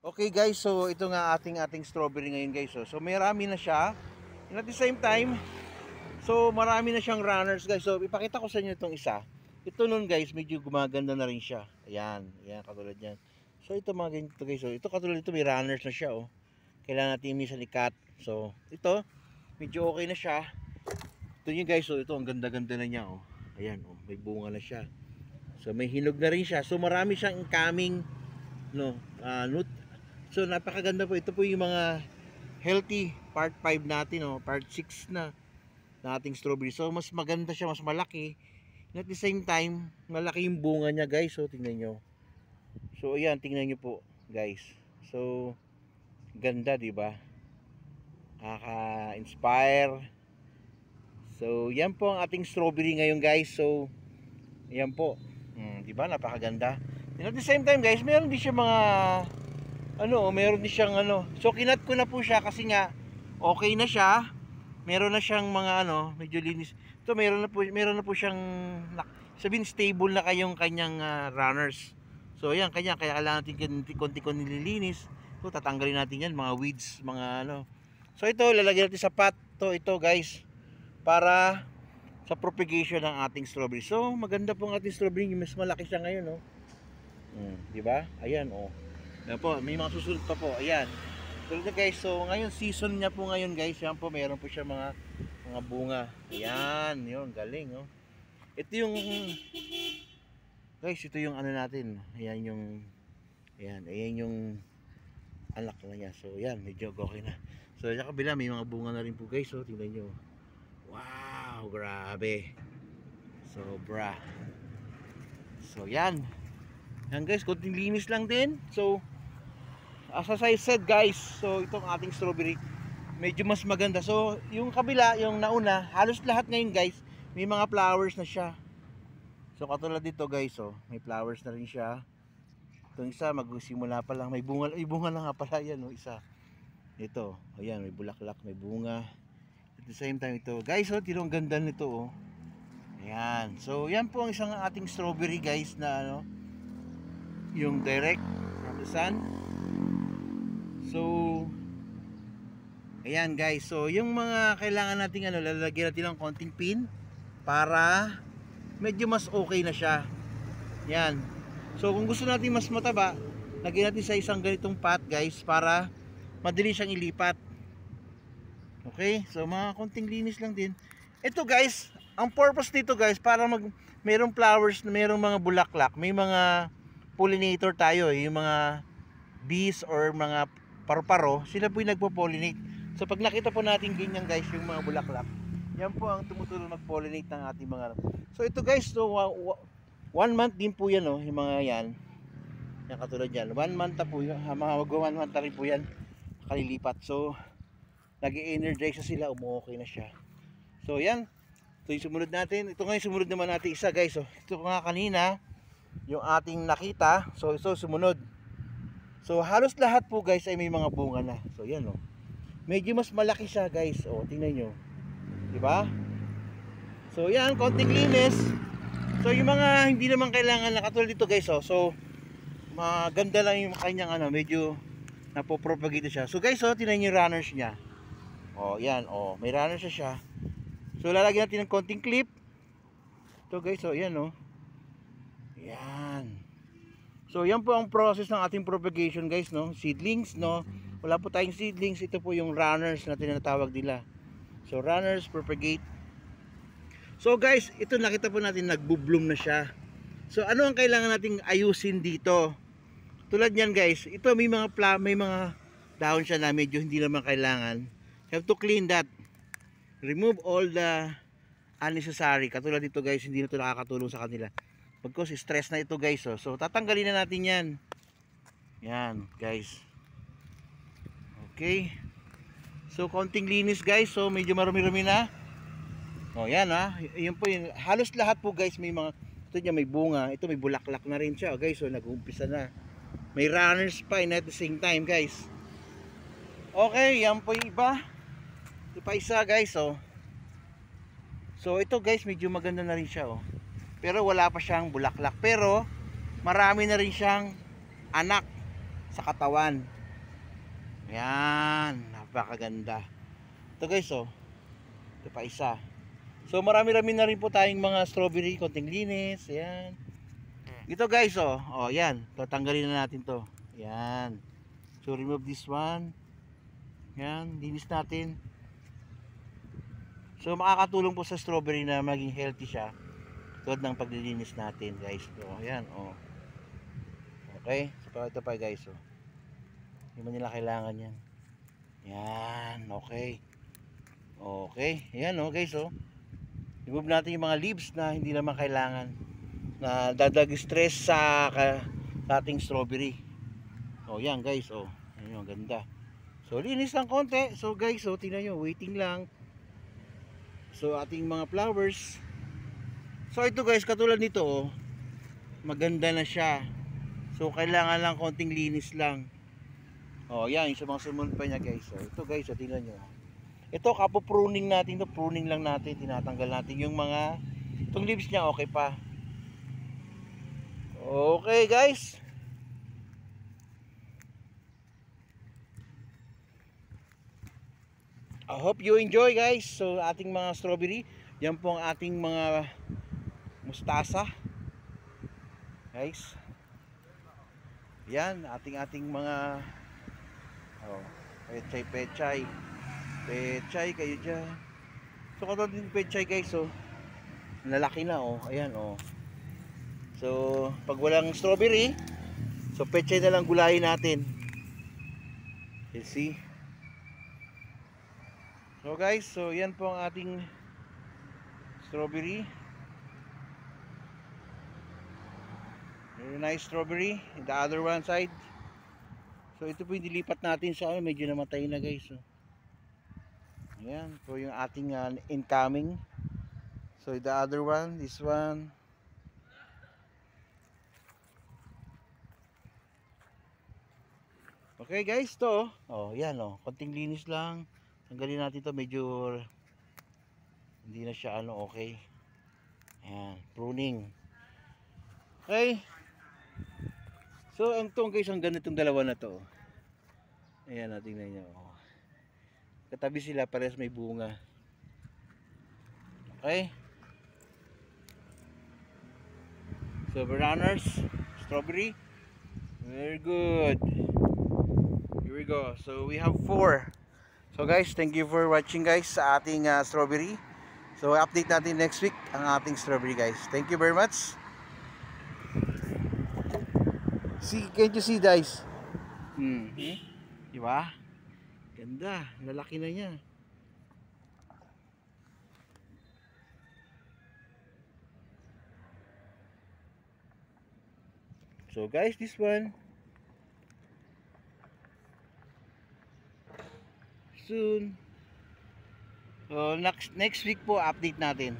Okay guys, so ito nga ating strawberry ngayon guys. So marami na siya. And at the same time, so marami na siyang runners guys. So ipakita ko sa inyo itong isa. Ito nun guys, medyo gumaganda na rin siya. Ayan, ayan katulad yan. So ito mga ganito guys. So ito katulad ito may runners na siya oh. Kailangan natin minsan i-cut. So ito, medyo okay na siya. Ito yun guys, so ito ang ganda-ganda na niya oh. Ayan oh, may bunga na siya. So may hinog na rin siya. So marami siyang incoming So napakaganda po. Ito po yung mga healthy part 5 natin, oh, part 6 na ating strawberry. So mas maganda siya, mas malaki. And at the same time, malaki yung bunga niya, guys. So tingnan nyo. So ayan, tingnan nyo po, guys. So ganda, 'di ba? Nakaka-inspire. So yan po ang ating strawberry ngayon, guys. So ayan po. 'Di ba? Napakaganda. And at the same time, guys, meron din siya mga meron din siyang So kinat ko na po siya kasi nga okay na siya. Meron na siyang mga medyo linis. Ito meron na po siyang sabihin stable na kayong kanyang runners. So ayan kaya kailangan natin konti-konti nililinis. So tatanggalin natin yan mga weeds, mga So ito lalagyan natin sa pot ito guys para sa propagation ng ating strawberry. So maganda po ang ating strawberry, mas malaki siya ngayon di ba? Ayan Ayan po, may mga susunod pa po. Ayan. Tulad na guys, so ngayon season niya po ngayon guys. Yan po, meron po siya mga bunga. Ayan, yun, galing Ito yung guys, ito yung natin. Ayan yung anak na niya. So ayan, medyo okay na. So sa kabila may mga bunga na rin po guys. So tingnan niyo. Wow, grabe. Sobra. So yan. Yan guys, konting linis lang din. So as I said guys, so itong ating strawberry medyo mas maganda. So yung kabila, yung nauna, halos lahat ngayon guys may mga flowers na siya. So katulad dito guys, may flowers na rin siya. Itong isa magsimula pa lang, may bunga na nga pala yan isa. Ito, ayan, may bulaklak, may bunga. At the same time ito guys, tirong ganda nito Ayan. So yan po ang isang ating strawberry guys na yung direct from the sun. So ayan guys, so yung mga kailangan nating lalagyan natin ng konting pin para medyo mas okay na siya. Yan. So kung gusto natin mas mataba, lagyan natin sa isang ganitong pot guys para madali siyang ilipat. Okay? So mga konting linis lang din. Ito guys, ang purpose nito guys para merong flowers, merong mga bulaklak, may mga pollinator tayo, yung mga bees or mga paru-paro, sila po yung nagpo-pollinate. So pag nakita po natin ganyan guys, yung mga bulaklak, yan po ang tumutulong mag-pollinate ng ating mga So ito guys, so 1 month din po yan yung mga yan. Yan katulad yan. 1 month na po yan, mga 1 month na rin po yan kalilipat. So nag-energize na sila, okay na siya. So yan. So yung sumunod natin, ito nga yung sumunod naman natin isa guys. So ito nga kanina yung ating nakita. So ito sumunod. So halos lahat po guys ay may mga bunga na. So yan medyo mas malaki siya guys. Tingnan nyo. Diba? So yan, konting linis. So yung mga hindi naman kailangan na katulad dito guys So maganda lang yung kanyang medyo napopropagate siya. So guys tingnan nyo yung runners niya. Yan may runners siya. So lalagyan natin ng konting clip. Ito guys yan Yan. So yan po ang process ng ating propagation guys seedlings wala po tayong seedlings, ito po yung runners na tinatawag nila. So runners propagate. So guys, ito nakita po natin nagbo-bloom na siya. So ano ang kailangan nating ayusin dito? Tulad niyan guys, ito may mga dahon siya na medyo hindi naman kailangan. Have to clean that. Remove all the unnecessary. Katulad dito guys, hindi na ito nakakatulong sa kanila. Because stress na ito guys So tatanggalin na natin yan. Yan guys. Okay. So konting linis guys. So medyo marumi-rumi na. Yan Yun po yun. Halos lahat po guys may mga ito niya may bunga. Ito may bulaklak na rin siya guys. So nag-uumpisa na. May runners pa at the same time guys. Okay. Yan po yung iba. Ito pa isa guys So ito guys medyo maganda na rin siya pero wala pa siyang bulaklak, pero marami na rin siyang anak. sa katawan. Yan, napakaganda. Ito guys, oh. Ito pa isa. So marami-rami na rin po tayong mga strawberry, konting linis. Ayan. Ito guys, oh. Oh, yan. Tatanggalin na natin to. Yan. So remove this one. Yan, linis natin. So makakatulong po sa strawberry na maging healthy siya. Tulad ng paglilinis natin, guys. So, ayan, oh. Okay, so ito pa guys, oh. Hindi mo nila kailangan yan. Yan, okay. Okay, ayan, oh guys, oh. Remove natin yung mga leaves na hindi naman kailangan, na dadag stress sa ating strawberry. Oh, yan guys, oh. Ayan, ganda. So linis lang konti. So guys, oh, tingnan nyo, waiting lang. So ating mga flowers. So ito guys, katulad nito, oh, maganda na siya. So kailangan lang konting linis lang. Oh, yan, yung sa mga sumunod pa niya guys. So ito guys, oh, tingnan nyo. Ito, kapo-pruning natin to, pruning lang natin, tinatanggal natin yung mga itong leaves niya, okay pa. Okay guys. I hope you enjoy guys. So ating mga strawberry, yan po ang ating mga mustasa. Guys. Yan, ating mga pechay kayo dyan. So katulad ng pechay guys, oh, lalaki na, oh, ayan, oh. So pag walang strawberry, so pechay na lang gulayin natin. You see. So guys, so yan po ang ating strawberry. Very nice strawberry. In the other one side. So ito po yung dilipat natin sa medyo namatay na guys, oh. Ayan po yung ating incoming. So the other one, this one. Okay guys, to, oh, yan, oh, konting linis lang. Tanggalin natin to, medyo hindi na siya okay. Ayan, pruning. Okay. So ang to guys, ang ganitong dalawa na to. Ayan, tingnan niyo, oh. Katabi sila, parehas may bunga. Okay. So bananas, strawberry. Very good. Here we go. So we have 4. So guys, thank you for watching guys sa ating strawberry. So update natin next week ang ating strawberry guys. Thank you very much. See, can't you see guys? Diba? Ganda, lalaki na niya. So guys, this one soon. So next week po update natin.